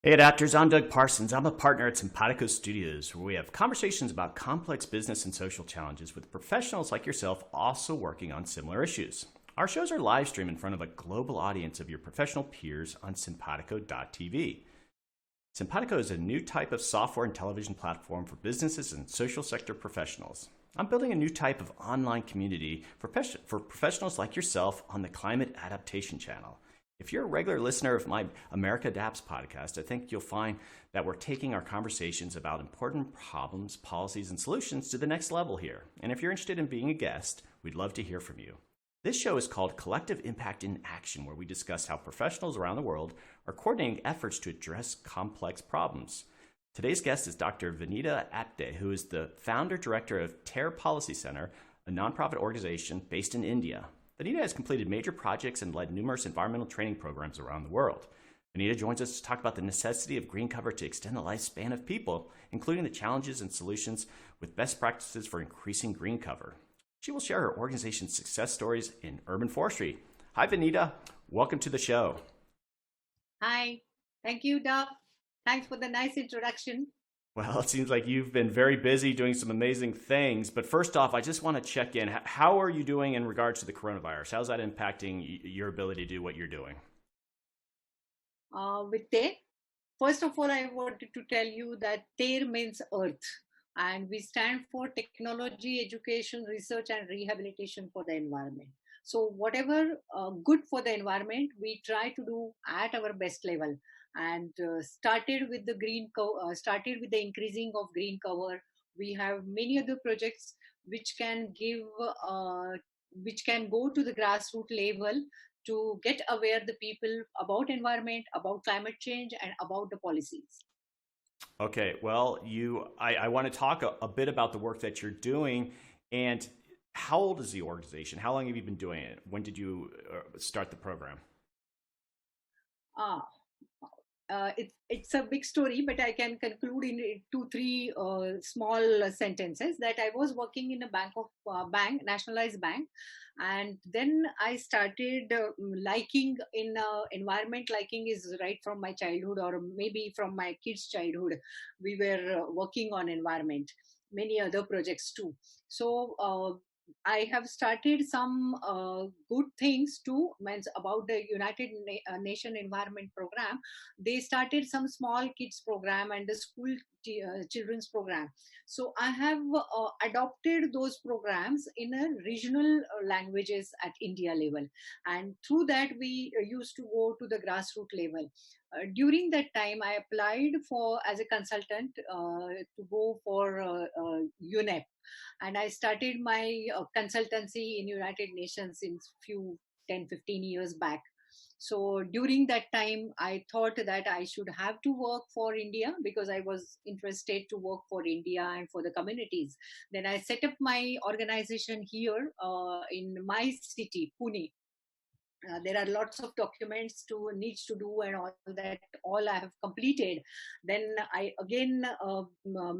Hey adapters, I'm Doug Parsons. I'm a partner at Cimpatico Studios, where we have conversations about complex business and social challenges with professionals like yourself also working on similar issues. Our shows are live streamed in front of a global audience of your professional peers on simpatico.tv. Cimpatico is a new type of software and television platform for businesses and social sector professionals. I'm building a new type of online community for professionals like yourself on the Climate Adaptation Channel. If you're a regular listener of my America Adapts podcast, I think you'll find that we're taking our conversations about important problems, policies, and solutions to the next level here. And if you're interested in being a guest, we'd love to hear from you. This show is called Collective Impact in Action, where we discuss how professionals around the world are coordinating efforts to address complex problems. Today's guest is Dr. Vinitaa Apte, who is the founder director of TERRE Policy Center, a nonprofit organization based in India. Vinitaa has completed major projects and led numerous environmental training programs around the world. Vinitaa joins us to talk about the necessity of green cover to extend the lifespan of people, including the challenges and solutions with best practices for increasing green cover. She will share her organization's success stories in urban forestry. Hi, Vinitaa. Welcome to the show. Hi. Thank you, Doug. Thanks for the nice introduction. Well, it seems like you've been very busy doing some amazing things. But first off, I just want to check in. How are you doing in regards to the coronavirus? How's that impacting your ability to do what you're doing? With TERRE, first of all, I wanted to tell you that TERRE means Earth, and we stand for Technology, Education, Research, and Rehabilitation for the Environment. So whatever good for the environment, we try to do at our best level. And started with the started with the increasing of green cover. We have many other projects which can give, which can go to the grassroots level to get aware the people about environment, about climate change, and about the policies. Okay, well, I want to talk a bit about the work that you're doing. And how old is the organization? How long have you been doing it? When did you start the program? Ah, it's a big story, but I can conclude in two, three small sentences that I was working in a nationalized bank, and then I started liking in environment. Liking is right from my childhood, or maybe from my kids' childhood. We were working on environment, many other projects too. So. I have started some good things too. Means about the Nation Environment Program. They started some small kids program and the school children's program. So I have adopted those programs in a regional languages at India level, and through that we used to go to the grassroots level. During that time, I applied for as a consultant to go for UNEP, and I started my consultancy in United Nations in few 10-15 years back. So during that time I thought that I should have to work for India because I was interested to work for India and for the communities. Then I set up my organization here in my city, Pune. There are lots of documents to needs to do, and all I have completed. Then I again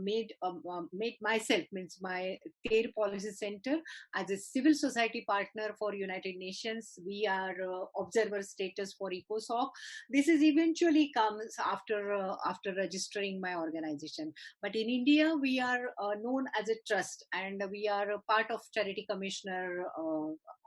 made myself, means my TERRE Policy Center, as a civil society partner for United Nations. We are observer status for ECOSOC. This is eventually comes after registering my organization. But in India, we are known as a trust, and we are a part of Charity Commissioner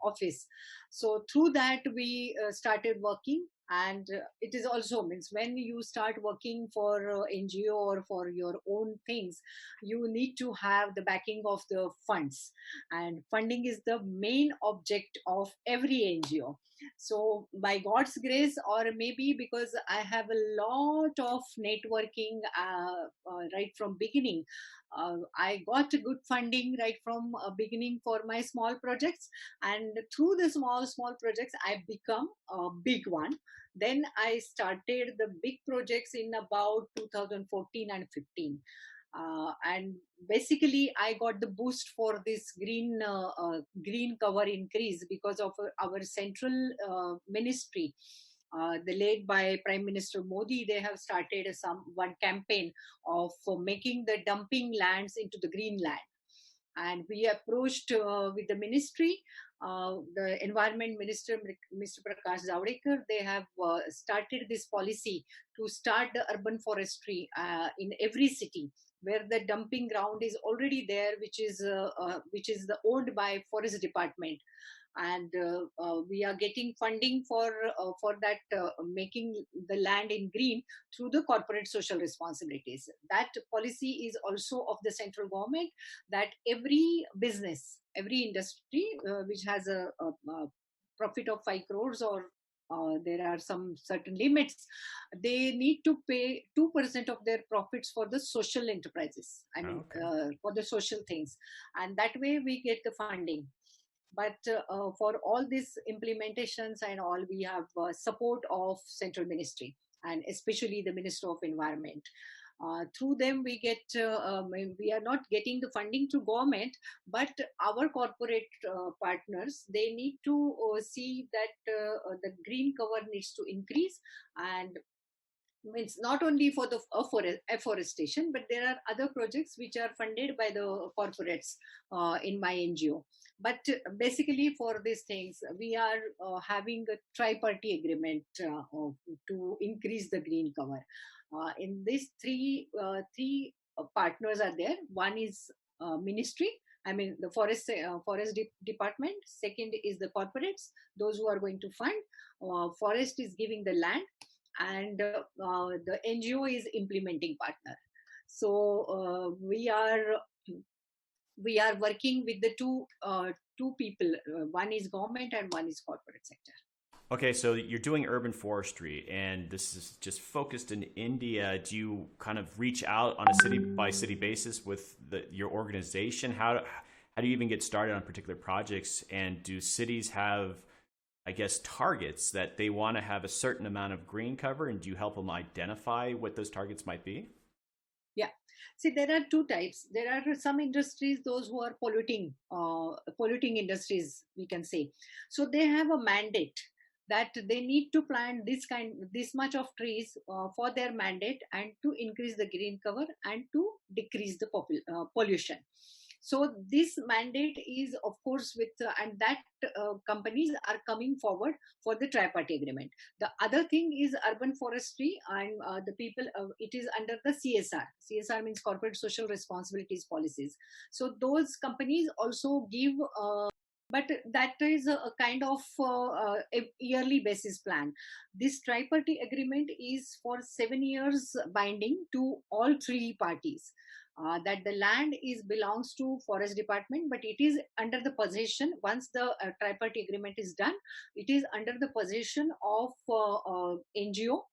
office. So through that we started working. And it is also means when you start working for NGO or for your own things, you need to have the backing of the funds, and funding is the main object of every NGO. So by God's grace, or maybe because I have a lot of networking right from beginning, I got good funding right from beginning for my small projects, and through the small projects I become a big one. Then I started the big projects in about 2014 and 15. And basically I got the boost for this green cover increase because of our central ministry, the led by Prime Minister Modi. They have started one campaign of making the dumping lands into the green land. And we approached with the ministry, the environment minister, Mr. Prakash Zavadekar. They have started this policy to start the urban forestry in every city, where the dumping ground is already there, which is owned by forest department. And we are getting funding for that, making the land in green through the corporate social responsibilities. That policy is also of the central government, that every business, every industry which has a profit of 5 crores, or there are some certain limits, they need to pay 2% of their profits for the social enterprises. I mean, for the social things. And that way we get the funding. But for all these implementations and all, we have support of central ministry, and especially the Minister of Environment. Through them we get, we are not getting the funding to government, but our corporate partners, they need to see that the green cover needs to increase. And means not only for the afforestation, but there are other projects which are funded by the corporates in my NGO. But basically for these things, we are having a tri-party agreement to increase the green cover. In these three partners are there. One is ministry, I mean the forest department. Second is the corporates, those who are going to fund. Forest is giving the land, and the NGO is implementing partner. So we are working with the two people. One is government and one is corporate sector. Okay, so you're doing urban forestry, and this is just focused in India. Do you kind of reach out on a city by city basis with your organization? How do you even get started on particular projects? And do cities have, I guess, targets that they want to have a certain amount of green cover, and do you help them identify what those targets might be? Yeah. See, there are two types. There are some industries, those who are polluting industries, we can say. So they have a mandate that they need to plant this much of trees for their mandate, and to increase the green cover and to decrease the pollution. So this mandate is, of course, with and that companies are coming forward for the tri-party agreement. The other thing is urban forestry, and the people, it is under the CSR. CSR means corporate social responsibilities policies. So those companies also give, but that is a kind of a yearly basis plan. This tri-party agreement is for 7 years binding to all three parties. That the land belongs to forest department, but it is under the possession, once the tri-party agreement is done, it is under the possession of NGO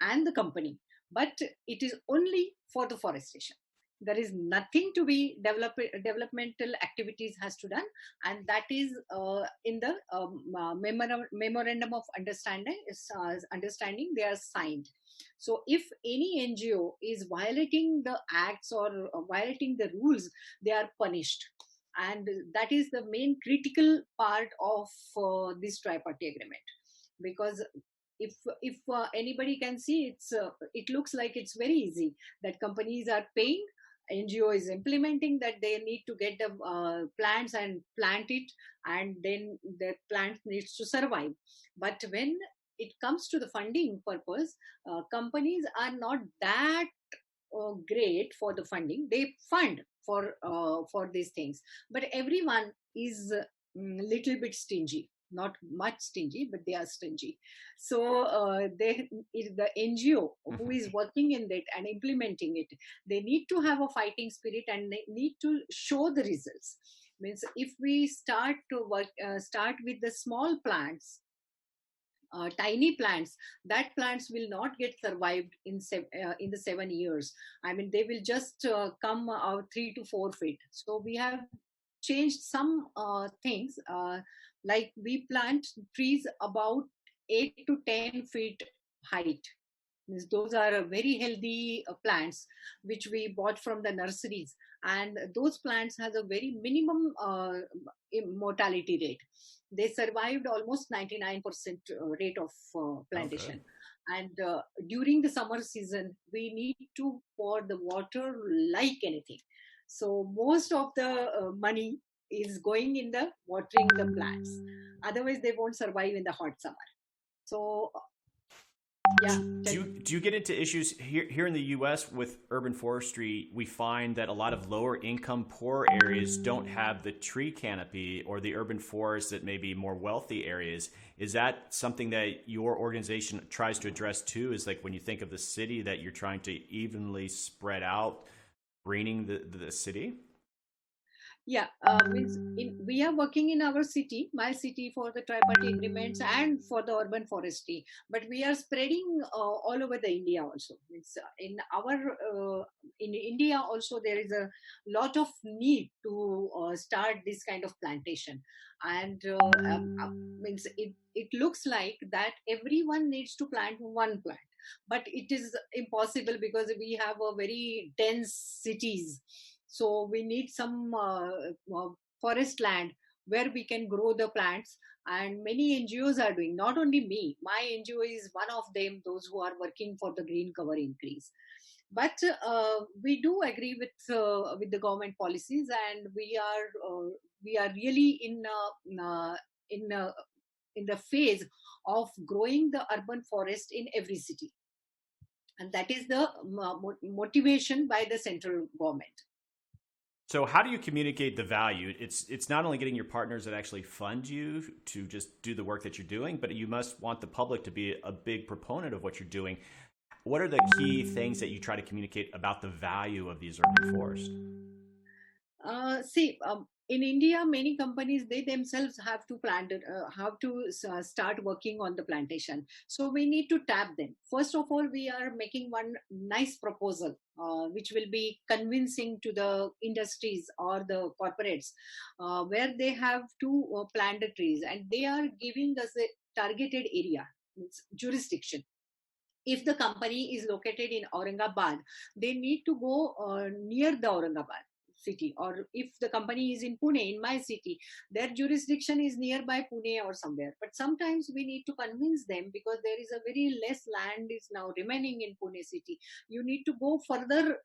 and the company, but it is only for the forestation. There is nothing to be developmental activities has to done, and that is in the memorandum of understanding they are signed. So if any NGO is violating the acts or violating the rules, they are punished. And that is the main critical part of this tri-party agreement. Because if anybody can see, it looks like it's very easy, that companies are paying, NGO is implementing, that they need to get the plants and plant it, and then the plant needs to survive. But when it comes to the funding purpose, companies are not that great for the funding. They fund for these things, but everyone is little bit stingy. Not much stingy, but they are stingy. So the NGO who is working in it and implementing it, they need to have a fighting spirit, and they need to show the results. Means if we start with the small plants, tiny plants, that plants will not get survived in the 7 years. I mean, they will just come out 3 to 4 feet. So we have changed some things, like we plant trees about 8 to 10 feet height. Those are very healthy plants which we bought from the nurseries, and those plants has a very minimum mortality rate. They survived almost 99% rate of plantation. Okay. And during the summer season, we need to pour the water like anything. So most of the money is going in the watering the plants. Otherwise, they won't survive in the hot summer. So yeah, Do you get into issues here in the U.S. with urban forestry? We find that a lot of lower income, poor areas don't have the tree canopy or the urban forest that maybe more wealthy areas. Is that something that your organization tries to address too? Is like when you think of the city that you're trying to evenly spread out greening the city? yeah, means we are working in our city, my city, for the tripartite agreements and for the urban forestry, but we are spreading all over the India also. Means in our in India also there is a lot of need to start this kind of plantation, and means it looks like that everyone needs to plant one plant, but it is impossible because we have a very dense cities. So we need some forest land where we can grow the plants. And many NGOs are doing, not only me, my NGO is one of them, those who are working for the green cover increase. But we do agree with the government policies, and we are really in in the phase of growing the urban forest in every city, and that is the motivation by the central government. So how do you communicate the value? It's not only getting your partners that actually fund you to just do the work that you're doing, but you must want the public to be a big proponent of what you're doing. What are the key things that you try to communicate about the value of these urban forests? See, in India, many companies, they themselves have to have to start working on the plantation. So we need to tap them. First of all, we are making one nice proposal, which will be convincing to the industries or the corporates, where they have to plant the trees, and they are giving us a targeted area, means jurisdiction. If the company is located in Aurangabad, they need to go near the Aurangabad city. Or if the company is in Pune, in my city, their jurisdiction is nearby Pune or somewhere. But sometimes we need to convince them, because there is a very less land is now remaining in Pune city. You need to go further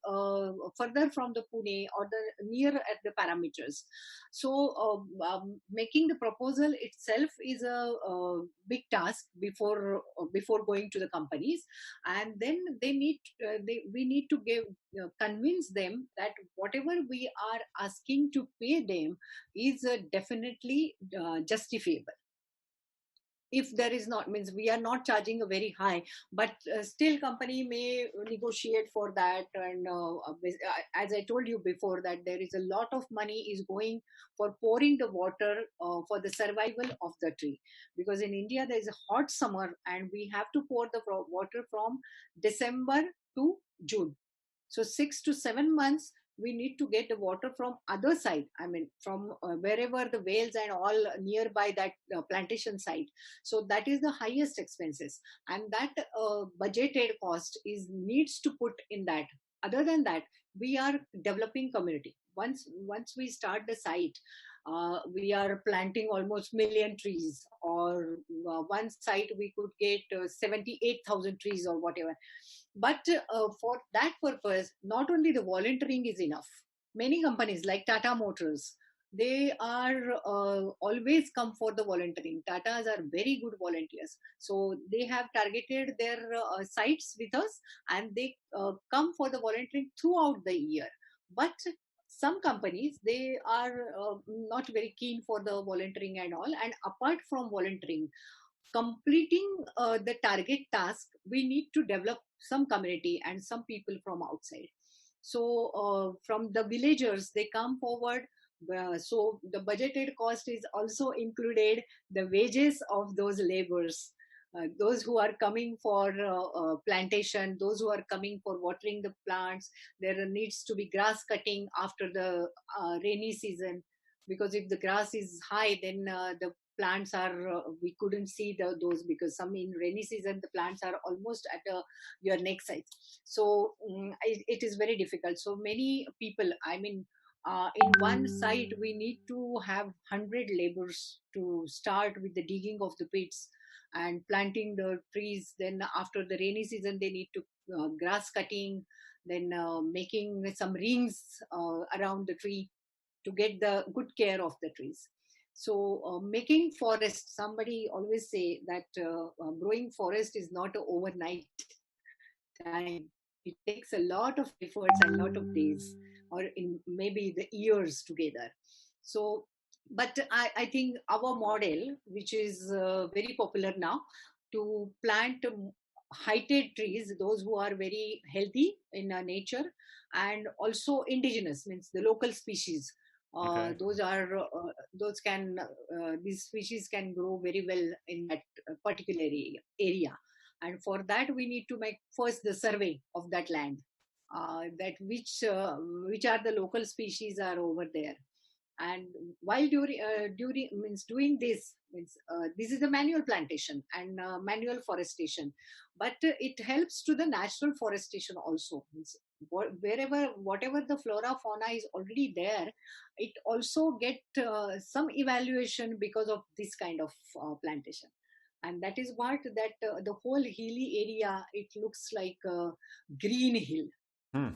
from the Pune or the near at the parameters. So making the proposal itself is a big task before going to the companies. And then we need to convince them that whatever we are asking to pay them is definitely justifiable. If there is not, means we are not charging a very high, but still company may negotiate for that. And as I told you before, that there is a lot of money is going for pouring the water for the survival of the tree, because in India there is a hot summer and we have to pour the water from December to June. So 6 to 7 months we need to get the water from other side, I mean from wherever the whales and all nearby that plantation site. So that is the highest expenses, and that budgeted cost is needs to put in that. Other than that, we are developing community. Once we start the site, we are planting almost million trees, or one site we could get 78,000 trees or whatever. But for that purpose, not only the volunteering is enough. Many companies like Tata Motors, they are always come for the volunteering. Tatas are very good volunteers. So they have targeted their sites with us, and they come for the volunteering throughout the year. But some companies, they are not very keen for the volunteering and all. And apart from volunteering, completing the target task, we need to develop some community and some people from outside. So from the villagers, they come forward. So the budgeted cost is also included the wages of those laborers, those who are coming for plantation, those who are coming for watering the plants. There needs to be grass cutting after the rainy season, because if the grass is high, then the plants are we couldn't see those, because some in rainy season the plants are almost at your neck size. So it is very difficult. So many people, I mean, in one site we need to have 100 laborers to start with the digging of the pits and planting the trees. Then after the rainy season they need to grass cutting, then making some rings around the tree to get the good care of the trees. So making forest, somebody always say that growing forest is not an overnight time. It takes a lot of efforts and a lot of days, or in maybe the years together. So, but I think our model, which is very popular now, to plant heighted trees, those who are very healthy in nature, and also indigenous, means the local species. Okay. Those can these species can grow very well in that particular area, and for that we need to make first the survey of that land, that which are the local species are over there. And while during means doing this means this is a manual plantation and manual forestation, but it helps to the natural forestation also. Means wherever whatever the flora fauna is already there, it also get some evaluation because of this kind of plantation. And that is what that the whole hilly area, it looks like a green hill. Hmm.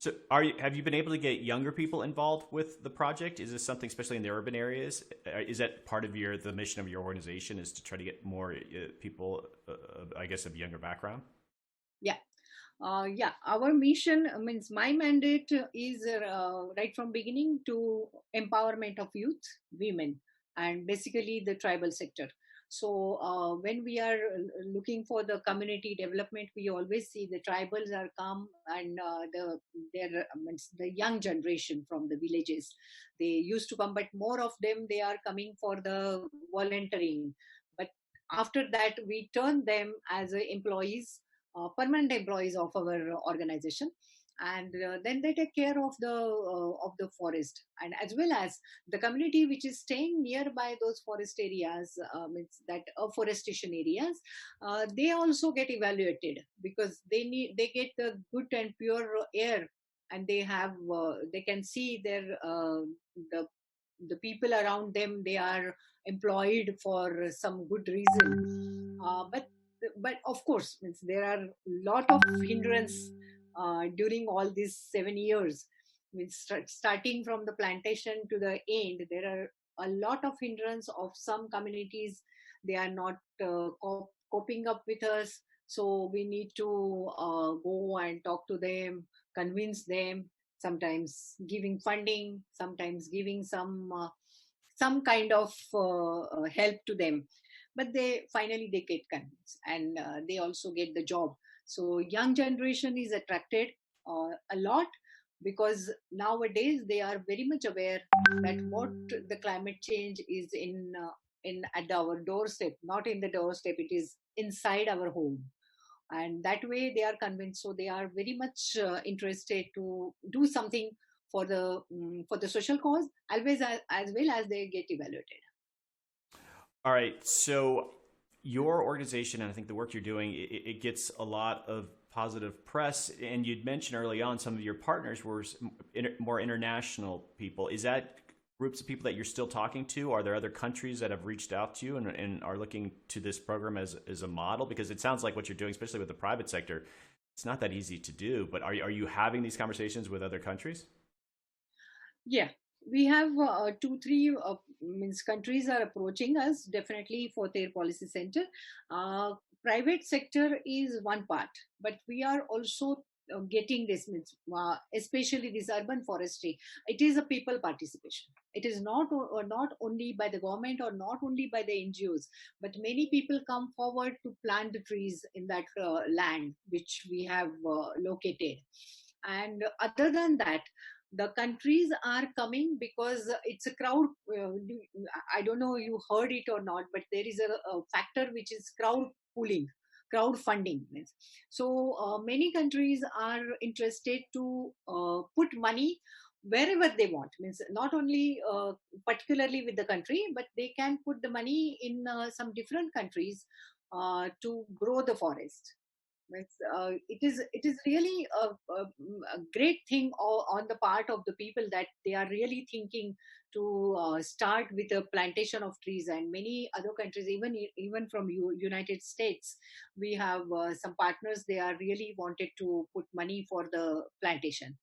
So, have you been able to get younger people involved with the project? Is this something, especially in the urban areas? Is that part of the mission of your organization, is to try to get more people, I guess, of younger background? Yeah. Yeah, our mission means my mandate is right from beginning to empowerment of youth, women, and basically the tribal sector. So when we are looking for the community development, we always see the tribals are come, and their means the young generation from the villages. They used to come, but more of them they are coming for the volunteering. But after that, we turn them as employees, permanent employees of our organization, and then they take care of the forest, and as well as the community which is staying nearby those forest areas, means that afforestation areas, they also get evaluated because they get the good and pure air, and they can see the the people around them, they are employed for some good reason. But of course, means there are a lot of hindrance during all these 7 years. Means starting from the plantation to the end, there are a lot of hindrance of some communities. They are not coping up with us, so we need to go and talk to them, convince them, sometimes giving funding, sometimes giving some kind of help to them. But they finally they get convinced, and they also get the job. So young generation is attracted a lot, because nowadays they are very much aware that what the climate change is in at our doorstep, not in the doorstep, it is inside our home. And that way they are convinced, so they are very much interested to do something for the social cause, always as well as they get evaluated. All right. So, your organization, and I think the work you're doing, it gets a lot of positive press. And you'd mentioned early on some of your partners were more international people. Is that groups of people that you're still talking to? Are there other countries that have reached out to you and are looking to this program as a model? Because it sounds like what you're doing, especially with the private sector, it's not that easy to do. But are you having these conversations with other countries? Yeah, we have two, three means countries are approaching us definitely for their policy center. Uh, Private sector is one part, but we are also getting this means, especially this urban forestry. It is a people participation. It is not only by the government or not only by the NGOs, but many people come forward to plant the trees in that land which we have located. And other than that, the countries are coming because it's a crowd. I don't know you heard it or not, but there is a factor which is crowd pooling, crowdfunding. So many countries are interested to put money wherever they want. Means not only particularly with the country, but they can put the money in some different countries to grow the forest. It is really a great thing on the part of the people that they are really thinking to start with a plantation of trees. And many other countries, even from United States, we have some partners. They are really wanted to put money for the plantation.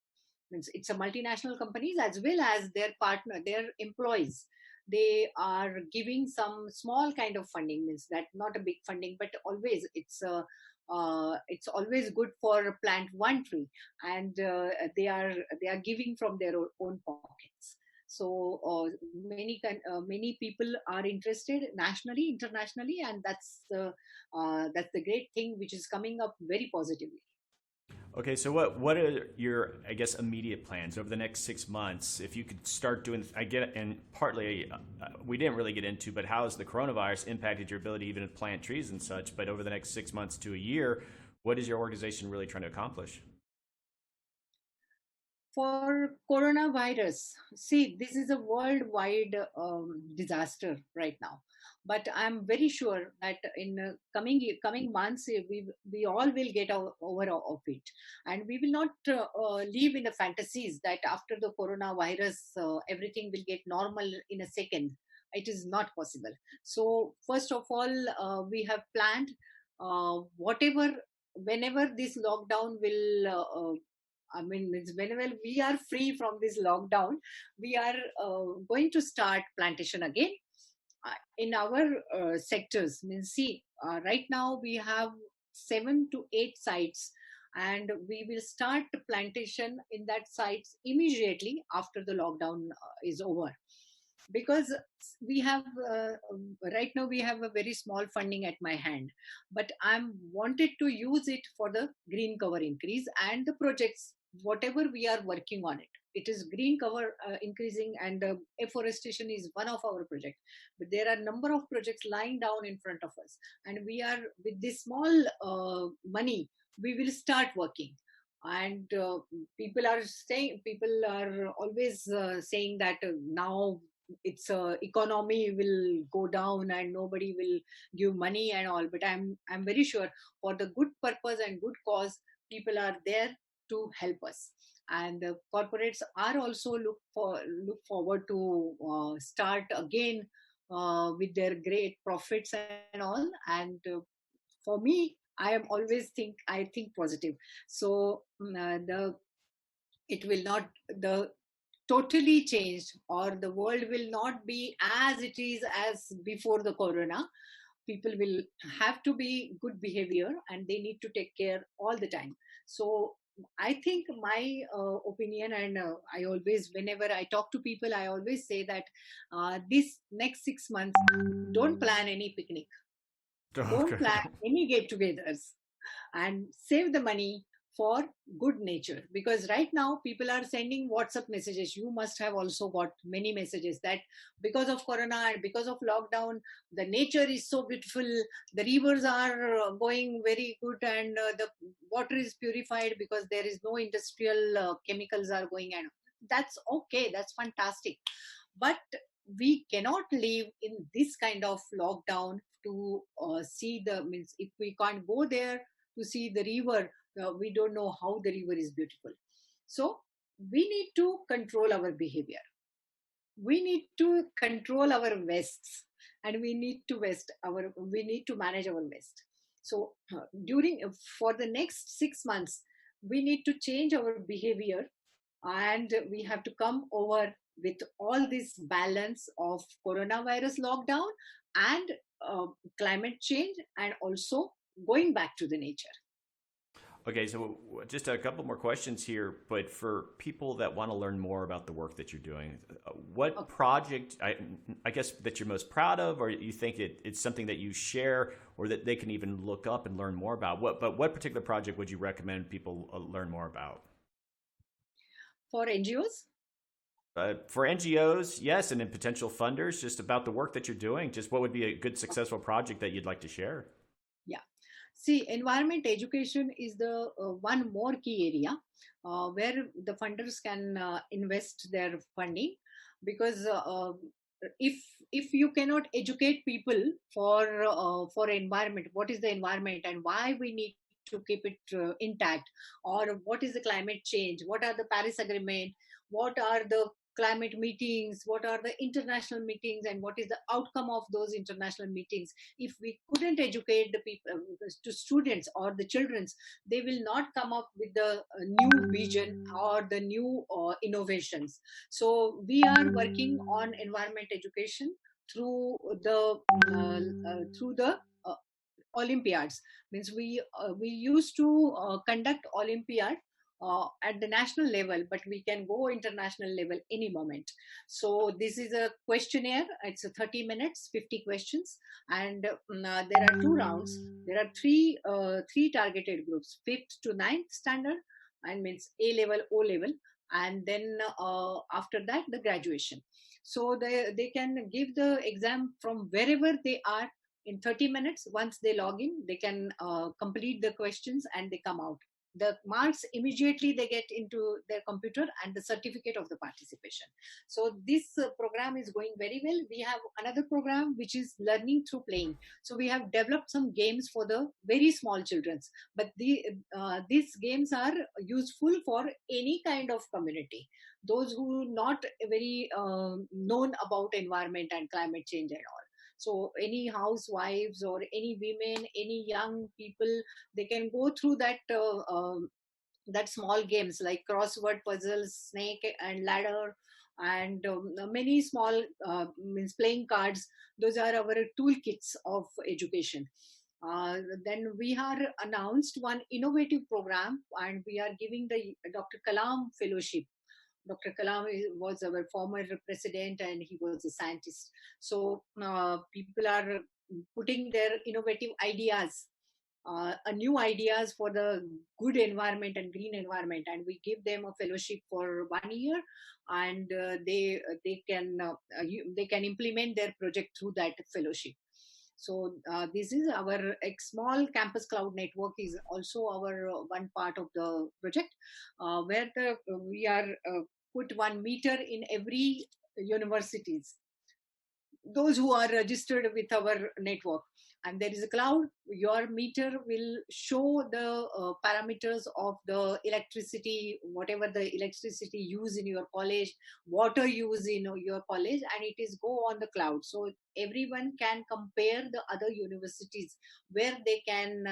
Means it's a multinational companies as well as their partner, their employees. They are giving some small kind of funding, means that not a big funding, but always it's always good for plant one tree, and they are giving from their own pockets. So many people are interested nationally, internationally, and that's the great thing which is coming up very positively. Okay, so what are your, I guess, immediate plans over the next 6 months? If you could start doing, I get it, and partly we didn't really get into, but how has the coronavirus impacted your ability even to plant trees and such? But over the next 6 months to a year, what is your organization really trying to accomplish? For coronavirus, see, this is a worldwide disaster right now, but I'm very sure that in coming months, we all will get over of it, and we will not live in the fantasies that after the coronavirus everything will get normal in a second. It is not possible. So first of all, we have planned whatever, whenever this lockdown will I mean, it's whenever we are free from this lockdown, we are going to start plantation again in our sectors. Means, see, right now we have 7 to 8 sites, and we will start plantation in that sites immediately after the lockdown is over. Because we have right now we have a very small funding at my hand, but I'm wanted to use it for the green cover increase and the projects whatever we are working on it. It is green cover increasing, and afforestation is one of our projects, but there are number of projects lying down in front of us, and we are with this small money we will start working. And people are always saying that now its economy will go down and nobody will give money and all, but I'm very sure for the good purpose and good cause people are there to help us. And corporates are also look forward to start again with their great profits and all. And for me, I think positive. So the it will not the totally changed, or the world will not be as it is as before the corona. People will have to be good behavior, and they need to take care all the time. So I think my opinion, and I always, whenever I talk to people, I always say that this next 6 months, don't plan any picnic, don't Okay. plan any get togethers, and save the money for good nature. Because right now people are sending WhatsApp messages. You must have also got many messages that because of corona and because of lockdown, the nature is so beautiful, the rivers are going very good, and the water is purified because there is no industrial chemicals are going. And that's okay, that's fantastic, but we cannot live in this kind of lockdown to see the, means if we can't go there to see the river, we don't know how the river is beautiful. So we need to control our behavior, we need to control our wastes, and we need to manage our waste. So during for the next 6 months we need to change our behavior, and we have to come over with all this balance of coronavirus lockdown and climate change, and also going back to the nature. Okay, so just a couple more questions here, but for people that want to learn more about the work that you're doing, what Okay. project, I guess, that you're most proud of, or you think it's something that you share, or that they can even look up and learn more about? What particular project would you recommend people learn more about? For NGOs. For NGOs, yes, and then potential funders, just about the work that you're doing. Just what would be a good, successful project that you'd like to share? Yeah. See, environment education is the one more key area where the funders can invest their funding. Because if you cannot educate people for environment, what is the environment and why we need to keep it intact, or what is the climate change, what are the Paris Agreement, what are the climate meetings, what are the international meetings, and what is the outcome of those international meetings. If we couldn't educate the people, to students or the children's, they will not come up with the new vision or the new innovations. So we are working on environment education through the uh, Olympiads. Means we used to conduct Olympiad at the national level, but we can go international level any moment. So this is a questionnaire. It's a 30 minutes, 50 questions, and there are two rounds. There are three targeted groups: fifth to ninth standard, and means A level, O level, and then after that the graduation. So they can give the exam from wherever they are in 30 minutes. Once they log in, they can complete the questions and they come out. The marks immediately they get into their computer and the certificate of the participation. So this program is going very well. We have another program which is learning through playing. So we have developed some games for the very small children, but these games are useful for any kind of community, those who not very known about environment and climate change and all. So any housewives or any women, any young people, they can go through that small games like crossword puzzles, snake and ladder, and many small means playing cards. Those are our toolkits of education. Then we are announced one innovative program, and we are giving the Dr. Kalam Fellowship. Dr. Kalam was our former president and he was a scientist. So people are putting their innovative ideas, new ideas for the good environment and green environment, and we give them a fellowship for 1 year, and they can implement their project through that fellowship. So this is our small campus cloud network is also our one part of the project, where we are put 1 meter in every universities, those who are registered with our network, and there is a cloud. Your meter will show the parameters of the electricity, whatever the electricity use in your college, water use in your college, and it is go on the cloud. So everyone can compare the other universities where they can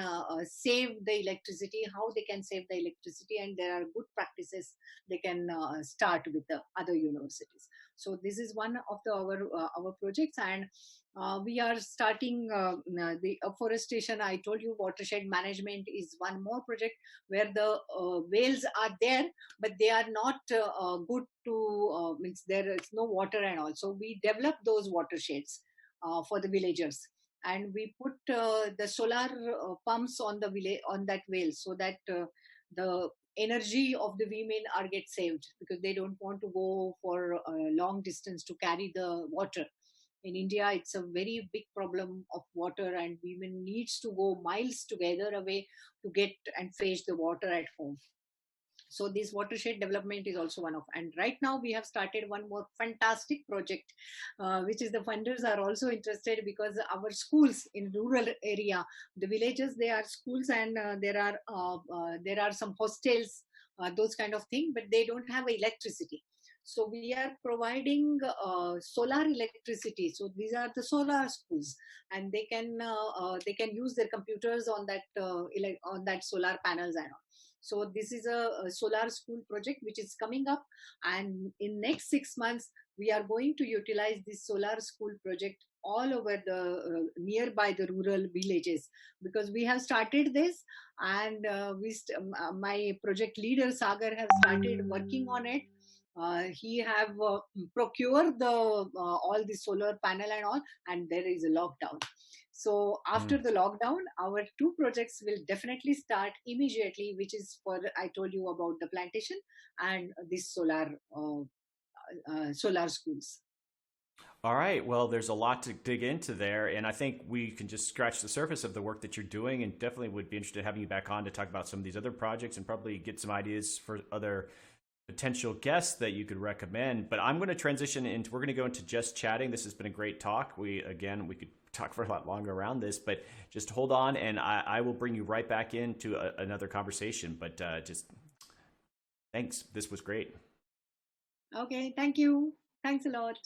save the electricity, how they can save the electricity, and there are good practices they can start with the other universities. So this is one of our projects, and we are starting the afforestation. I told you watershed management is one more project where the whales are there, but they are not good to means there is no water and all. So we develop those watersheds for the villagers, and we put the solar pumps on the village on that whale, so that the energy of the women are get saved, because they don't want to go for a long distance to carry the water. In India, it's a very big problem of water, and women needs to go miles together away to get and fetch the water at home. So this watershed development is also one of, and right now we have started one more fantastic project, which is the funders are also interested, because our schools in rural area, the villages, they are schools, and there are some hostels, those kind of thing, but they don't have electricity. So we are providing solar electricity. So these are the solar schools, and they can use their computers on that solar panels and all. So this is a solar school project which is coming up, and in next 6 months we are going to utilize this solar school project all over the nearby the rural villages, because we have started this, and my project leader Sagar have started working on it. He have procured the all the solar panel and all, and there is a lockdown. So after the lockdown, our two projects will definitely start immediately, which is for, I told you about the plantation and this solar schools. All right. Well, there's a lot to dig into there, and I think we can just scratch the surface of the work that you're doing, and definitely would be interested in having you back on to talk about some of these other projects and probably get some ideas for other potential guests that you could recommend, but I'm going to transition into, we're going to go into just chatting. This has been a great talk. We could talk for a lot longer around this, but just hold on and I will bring you right back into another conversation. But just thanks. This was great. Okay. Thank you. Thanks a lot.